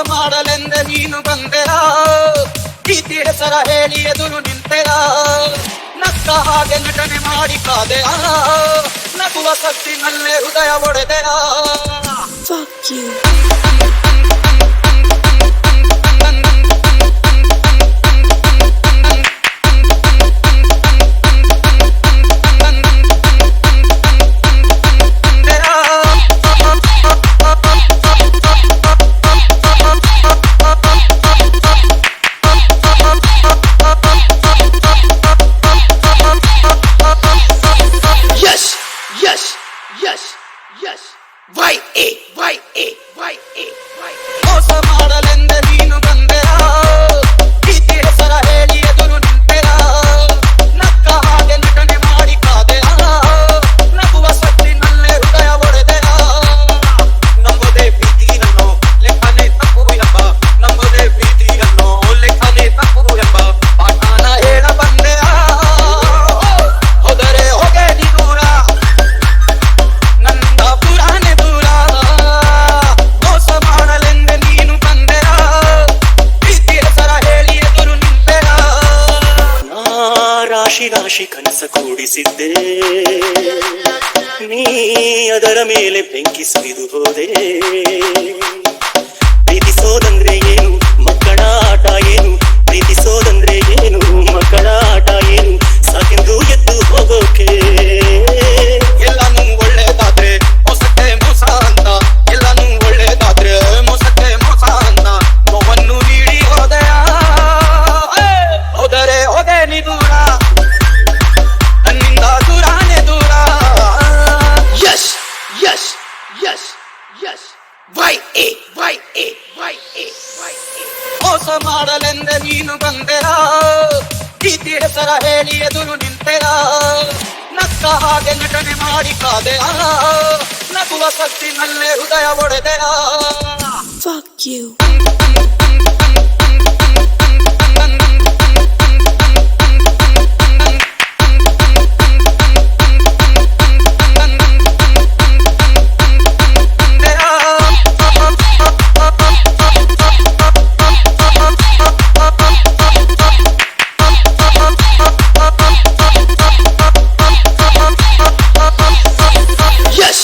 ಮಾಡಲೆಂದೆ ನೀನು ಬಂದೆರ, ಪ್ರೀತಿ ಹೆಸರ ಹೇಳಿ ಎದುರು ನಿಂತೆರ, ನಕ್ಕ ಹಾಗೆ ನಟನೆ ಮಾಡಿ ಕಾದೆರ, ನಗುವ ಸತ್ತಿನಲ್ಲೇ ಹೃದಯ ಒಡೆದೆರ. Fuck you. ಮೋಸ ಮಾಡಲೆಂದೆ ನೀನು ಬಂದೆರ, ಪ್ರೀತಿ ಹೆಸರ ಹೇಳಿ ಎದುರು ನಿಂತೆರ, ನಕ್ಕ ಹಾಗೆ ನಟನೆ ಮಾಡಿ ಕಾದೆರ, ನಗುವ ಸತ್ತಿನಲ್ಲೇ ಹೃದಯ ಒಡೆದೆರ. ನಂಬುದೇ ಪ್ರೀತಿಯನ್ನು ಲೆಕ್ಕನೆ ತಪ್ಪು ಎಂಬ, ನಂಬುದೇ ಪ್ರೀತಿಯನ್ನು ಲೆಕ್ಕನೆ ತಪ್ಪು ಎಂಬ ಪಾಠನ ಹೇಳ ಬಂದೆರ. ಹೋದರೆ ಹೋಗೆ ನೀ ದೂರ, ನನ್ನ ಪುರಾಣೆ ದೂರ. ಮೋಸ ಮಾಡಲೆಂದೆ ನೀನು ಬಂದೆರ, ಪ್ರೀತಿ ಹೆಸರ ಹೇಳಿ ಎದುರು ನಿಂತೆರ. ನಾ ರಾಶಿ ರಾಶಿ ಕನಸ ಕೂಡಿಸಿದ್ದೆ, ನೀ ಅದರ ಮೇಲೆ ಬೆಂಕಿ ಸುರಿದು ಹೋದೆ. ಪ್ರೀತಿಸೋದಂದ್ರೆ ಏನು, ಮಕ್ಕಳ ಆಟ ಏನು, ಪ್ರೀತಿಸೋದಂದ್ರೆ ಏನು, ಮಕ್ಕಳ ಆಟ ಏನು, ಸಾಕೆಂದು ಎದ್ದು ಹೋಗೋಕೆ. ಎಲ್ಲಾನು ಒಳ್ಳೇದಾದ್ರೆ ಮೋಸಕ್ಕೆ ಮೋಸ ಅಂತ, ಎಲ್ಲಾನು ಒಳ್ಳೇದಾದ್ರೆ ಮೋಸಕ್ಕೆ ಮೋಸ ಅಂತ ನೋವನ್ನು ನೀಡಿ ಹೋದೆಯ. ಹೋದರೆ ಹೋದೆ ನೀ ದೂರ, ನನ್ನಿಂದ ದೂರಾನೆ ದೂರ. ಯಶ್ ಯಶ್ ಯಶ್ ಯಶ್ ಮೋಸ ಮಾಡಲೆಂದೆ ನೀನು ಬಂದೆರ, ಪ್ರೀತಿ ಹೆಸರ ಹೇಳಿ ಎದುರು ನಿಂತೆರ, ನಕ್ಕ ಹಾಗೆ ನಟನೆ ಮಾಡಿ ಕಾದೆರ, ನಗುವ ಸತ್ತಿನಲ್ಲೇ ಹೃದಯ ಒಡೆದೆರ. Fuck you. Yes.